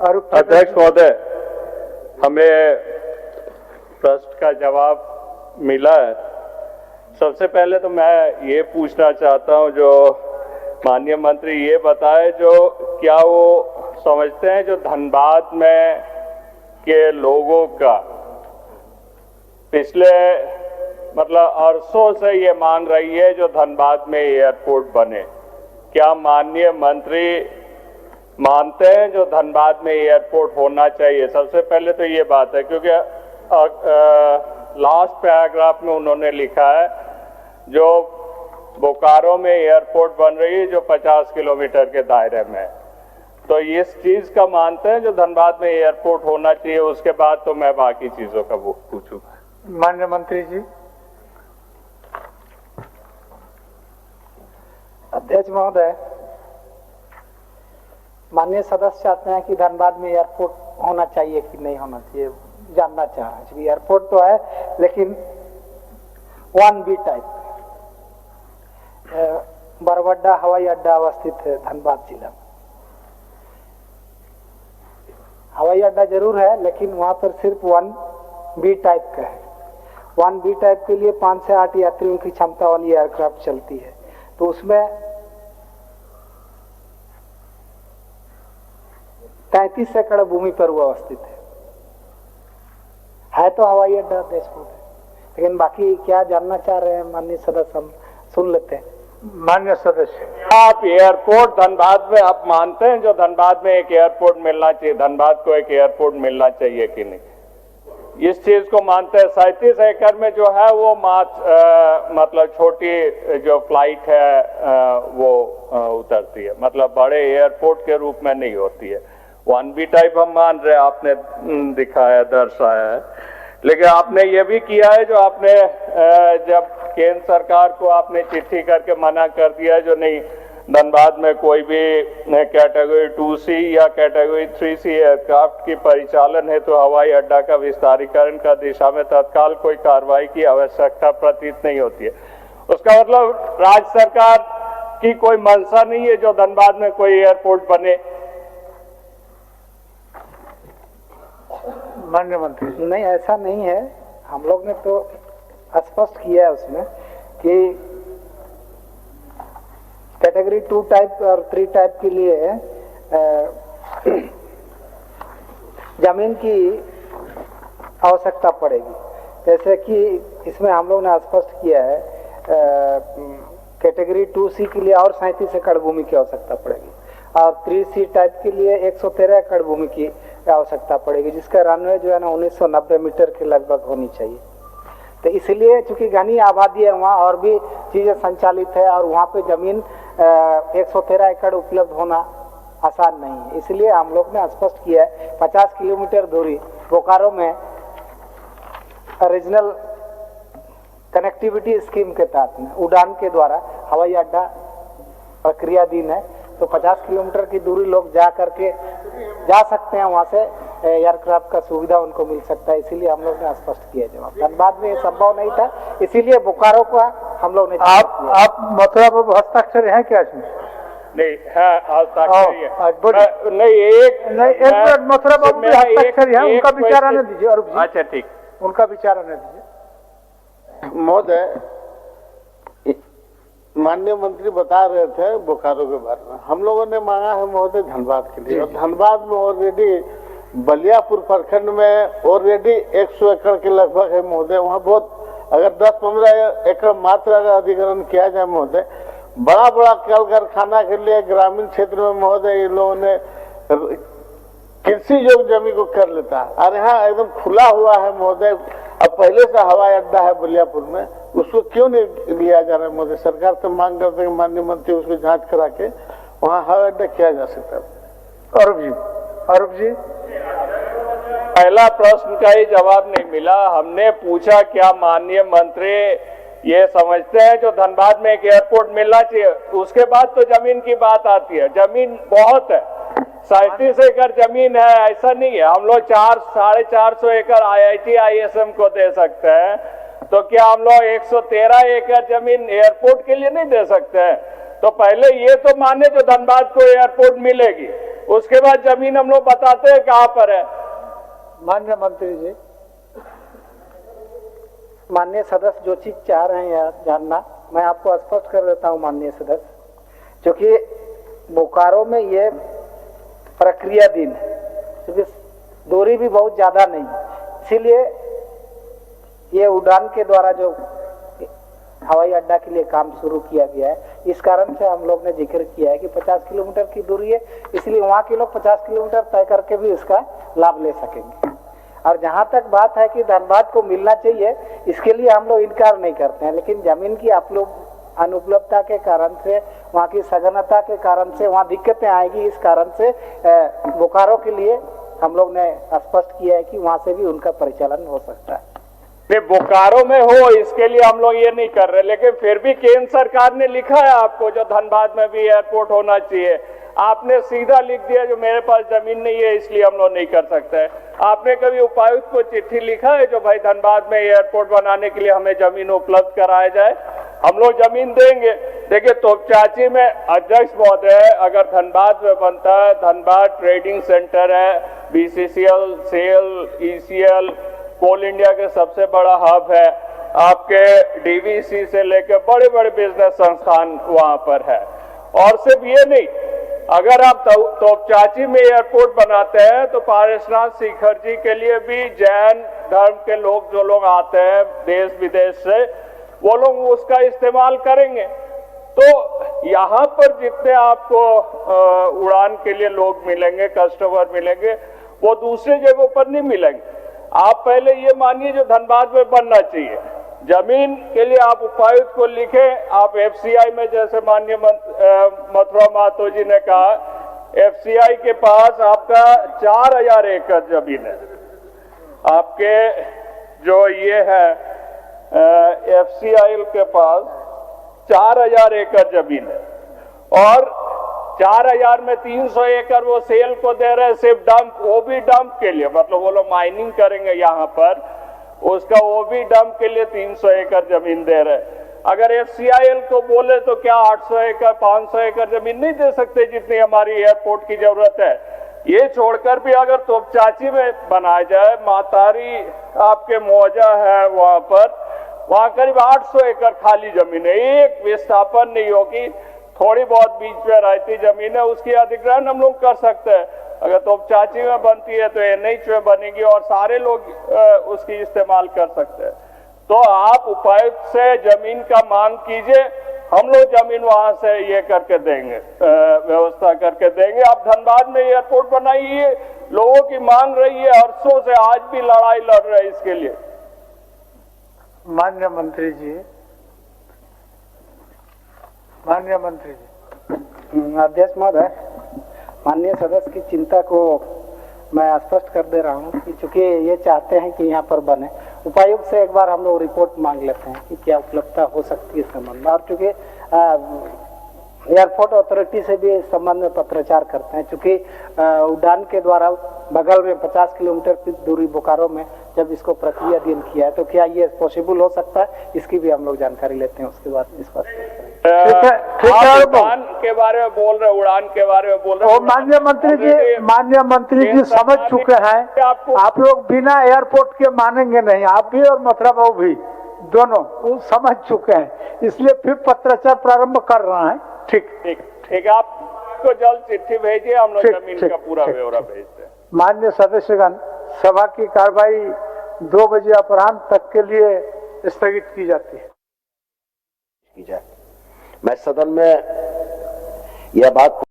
अध्यक्ष महोदय, हमें प्रश्न का जवाब मिला है। सबसे पहले तो मैं ये पूछना चाहता हूं, जो माननीय मंत्री ये बताए, जो क्या वो समझते हैं जो धनबाद में के लोगों का पिछले मतलब अरसों से ये मांग रही है जो धनबाद में एयरपोर्ट बने, क्या माननीय मंत्री मानते हैं जो धनबाद में एयरपोर्ट होना चाहिए? सबसे पहले तो ये बात है, क्योंकि लास्ट पैराग्राफ में उन्होंने लिखा है जो बोकारो में एयरपोर्ट बन रही है जो 50 किलोमीटर के दायरे में है, तो इस चीज का मानते हैं जो धनबाद में एयरपोर्ट होना चाहिए। उसके बाद तो मैं बाकी चीजों का पूछूंगा। माननीय मंत्री जी। अध्यक्ष महोदय, माननीय सदस्य चाहते हैं कि धनबाद में एयरपोर्ट होना चाहिए कि नहीं होना चाहिए, जानना चाह रहे हैं। एयरपोर्ट तो है लेकिन 1B टाइप। बरवड्डा हवाई अड्डा अवस्थित है धनबाद जिला में। हवाई अड्डा जरूर है लेकिन वहां पर सिर्फ 1B टाइप का है। 1B टाइप के लिए 5 से 8 यात्रियों की क्षमता वाली एयरक्राफ्ट चलती है, तो उसमें 33 एकड़ भूमि पर वो अवस्थित है तो हवाई अड्डा देश में, लेकिन बाकी क्या जानना चाह रहे हैं माननीय सदस्य, हम सुन लेते हैं। माननीय सदस्य, आप एयरपोर्ट धनबाद में आप मानते हैं जो धनबाद में एक एयरपोर्ट मिलना चाहिए, धनबाद को एक एयरपोर्ट मिलना चाहिए कि नहीं, इस चीज को मानते हैं? 37 एकड़ में जो है वो मतलब छोटी जो फ्लाइट है वो उतरती है, मतलब बड़े एयरपोर्ट के रूप में नहीं होती है। 1B टाइप हम मान रहे हैं, आपने दिखाया दर्शाया है, लेकिन आपने ये भी किया है जो आपने जब केंद्र सरकार को आपने चिट्ठी करके मना कर दिया जो नहीं धनबाद में कोई भी कैटेगरी 2C या कैटेगरी 3C एयरक्राफ्ट की परिचालन है तो हवाई अड्डा का विस्तारीकरण का दिशा में तत्काल कोई कार्रवाई की आवश्यकता प्रतीत नहीं होती है। उसका मतलब राज्य सरकार की कोई मंशा नहीं है जो धनबाद में कोई एयरपोर्ट बने? माननीय मंत्री। नहीं, ऐसा नहीं है। हम लोग ने तो स्पष्ट किया है उसमें कि कैटेगरी 2 टाइप और 3 टाइप के लिए जमीन की आवश्यकता पड़ेगी। जैसे कि इसमें हम लोग ने स्पष्ट किया है कैटेगरी 2C के लिए और 37 एकड़ भूमि की आवश्यकता पड़ेगी और 3C टाइप के लिए 113 एकड़ भूमि की आवश्यकता पड़ेगी, जिसका रनवे जो है ना 1990 मीटर के लगभग होनी चाहिए। तो इसलिए चूंकि घनी आबादी है वहाँ और भी चीजें संचालित है और वहाँ पे जमीन 113 एकड़ उपलब्ध होना आसान नहीं है, इसलिए हम लोग ने स्पष्ट किया है 50 किलोमीटर दूरी बोकारो में रीजनल कनेक्टिविटी स्कीम के तहत में उड़ान के द्वारा हवाई अड्डा प्रक्रियाधीन है, तो 50 किलोमीटर की दूरी लोग जा करके जा सकते हैं, वहाँ से एयरक्राफ्ट का सुविधा उनको मिल सकता है, इसीलिए हम लोग ने स्पष्ट किया जवाब। धनबाद में ये संभव नहीं था, इसीलिए बोकारो का हम लोग ने आप मतलब हस्ताक्षर हैं क्या इसमें? नहीं है, हस्ताक्षर नहीं, एक मिनट मथुरा बाबू भी हस्ताक्षर है, उनका विचार आने दीजिए। और अच्छा ठीक, उनका विचार आने दीजिए। महोदय, माननीय मंत्री बता रहे थे बोकारो के बारे में, हम लोगों ने मांगा है महोदय धनबाद के लिए, और धनबाद में ऑलरेडी बलियापुर प्रखंड में ऑलरेडी 100 एकड़ के लगभग है महोदय। वहाँ बहुत अगर 10-15 एकड़ मात्र अगर अधिग्रहण किया जाए महोदय, बड़ा बड़ा कल कारखाना के लिए ग्रामीण क्षेत्र में महोदय ये लोगों ने कृषि योग्य जमीन को कर लेता है, और यहाँ एकदम खुला हुआ है महोदय। अब पहले से हवाई अड्डा है बलियापुर में, उसको क्यों नहीं लिया जा रहा है महोदय? सरकार से मांग करते हैं माननीय मंत्री उसको जांच करा के वहाँ हवाई अड्डा किया जा सकता है। अरूप जी, पहला प्रश्न का ही जवाब नहीं मिला। हमने पूछा क्या माननीय मंत्री ये समझते हैं जो धनबाद में एक एयरपोर्ट मिलना चाहिए, उसके बाद तो जमीन की बात आती है। जमीन बहुत है, 37 एकड़ जमीन है, ऐसा नहीं है। हम लोग 400-450 एकड़ IIT ISM को दे सकते हैं, तो क्या हम लोग 113 एकड़ जमीन एयरपोर्ट के लिए नहीं दे सकते हैं? तो पहले ये तो माने जो धनबाद को एयरपोर्ट मिलेगी, उसके बाद जमीन हम लोग बताते हैं कहां पर है। माननीय मंत्री जी, माननीय सदस्य जो चीज चाह रहे हैं यार जानना, मैं आपको स्पष्ट कर देता हूं माननीय सदस्य, क्योंकि बोकारो में ये प्रक्रियाधीन है, क्योंकि दूरी भी बहुत ज्यादा नहीं है, इसीलिए ये उड़ान के द्वारा जो हवाई अड्डा के लिए काम शुरू किया गया है, इस कारण से हम लोग ने जिक्र किया है कि 50 किलोमीटर की दूरी है, इसलिए वहाँ के लोग 50 किलोमीटर तय करके भी इसका लाभ ले सकेंगे। और जहाँ तक बात है कि धनबाद को मिलना चाहिए, इसके लिए हम लोग इनकार नहीं करते हैं, लेकिन जमीन की आप लोग अनुपलब्धता के कारण से, वहाँ की सघनता के कारण से वहाँ दिक्कतें आएगी, इस कारण से बोकारो के लिए हम लोग ने स्पष्ट किया है कि वहाँ से भी उनका परिचालन हो सकता है। बोकारो में हो इसके लिए हम लोग ये नहीं कर रहे, लेकिन फिर भी केंद्र सरकार ने लिखा है आपको जो धनबाद में भी एयरपोर्ट होना चाहिए, आपने सीधा लिख दिया जो मेरे पास जमीन नहीं है इसलिए हम लोग नहीं कर सकते। आपने कभी उपायुक्त को चिट्ठी लिखा है जो भाई धनबाद में एयरपोर्ट बनाने के लिए हमें जमीन उपलब्ध कराया जाए? हम लोग जमीन देंगे। देखिए तोपचाची में अध्यक्ष महोदय, अगर धनबाद में बनता है, धनबाद ट्रेडिंग सेंटर है, BCCL, सेल, ECL, कोल इंडिया के सबसे बड़ा हब है, आपके DVC से लेकर बड़े बड़े बिजनेस संस्थान वहां पर है। और सिर्फ ये नहीं, अगर आप तोपचाची में एयरपोर्ट बनाते हैं तो पारसनाथ शिखर जी के लिए भी जैन धर्म के लोग जो लोग आते हैं देश विदेश से, वो लोग उसका इस्तेमाल करेंगे। तो यहाँ पर जितने आपको उड़ान के लिए लोग मिलेंगे, कस्टमर मिलेंगे, वो दूसरे जगहों पर नहीं मिलेंगे। आप पहले ये मानिए जो धनबाद में बनना चाहिए, जमीन के लिए आप उपायुक्त को लिखें। आप FCI में, जैसे माननीय मथुरा महतो जी ने कहा, FCI के पास आपका 4000 एकड़ जमीन है। आपके जो ये है FCI के पास 4000 एकड़ जमीन है, और 4000 में 300 एकड़ वो सेल को दे रहे हैं, सिर्फ डंप, वो भी डंप के लिए, मतलब वो लोग माइनिंग करेंगे यहाँ पर, उसका वो भी डंप के लिए 300 एकड़ जमीन दे रहे हैं। अगर FCIL को बोले तो क्या 800 एकड़ 500 एकड़ जमीन नहीं दे सकते जितनी हमारी एयरपोर्ट की जरूरत है? ये छोड़कर भी अगर तोपचाची में बनाया जाए, मातारी आपके मौजा है वहां पर, वहां करीब 800 एकड़ खाली जमीन है, एक विस्थापन नहीं होगी, थोड़ी बहुत बीच में रहती जमीन है, उसकी अधिग्रहण हम लोग कर सकते हैं। अगर तोपचाची में बनती है तो NH में बनेगी और सारे लोग उसकी इस्तेमाल कर सकते हैं। तो आप उपायुक्त से जमीन का मांग कीजिए, हम लोग जमीन वहां से ये करके देंगे, व्यवस्था करके देंगे। आप धनबाद में एयरपोर्ट बनाइए, लोगों की मांग रही है, अरसों से, आज भी लड़ाई लड़ रहे हैं इसके लिए। माननीय मंत्री जी, माननीय मंत्री जी। अध्यक्ष महोदय, माननीय सदस्य की चिंता को मैं स्पष्ट कर दे रहा हूँ कि चूंकि ये चाहते हैं कि यहाँ पर बने, उपायुक्त से एक बार हम लोग रिपोर्ट मांग लेते हैं कि क्या उपलब्धता हो सकती है इस संबंध में, और चूंकि एयरपोर्ट अथॉरिटी से भी इस संबंध में पत्राचार करते हैं, चूंकि उड़ान के द्वारा बगल में 50 किलोमीटर की दूरी बोकारो में जब इसको प्रक्रियाधीन किया है, तो क्या ये पॉसिबल हो सकता है, इसकी भी हम लोग जानकारी लेते हैं, उसके बाद स्पष्ट करते हैं। उड़ान के बारे में बोल रहे, उड़ान के बारे में बोल रहे, माननीय मंत्री जी समझ चुके हैं, आप लोग बिना एयरपोर्ट के मानेंगे नहीं, आप भी और मथुरा बाबू भी, दोनों वो समझ चुके हैं, इसलिए फिर पत्राचार प्रारंभ कर रहे हैं। ठीक, आपको जल्द चिट्ठी भेजिए, हम लोग जमीन का पूरा ब्यौरा भेजते हैं। माननीय सदस्यगण, सभा की कार्रवाई 2 बजे अपराह्न तक के लिए स्थगित की जाती है। मैं सदन में यह बात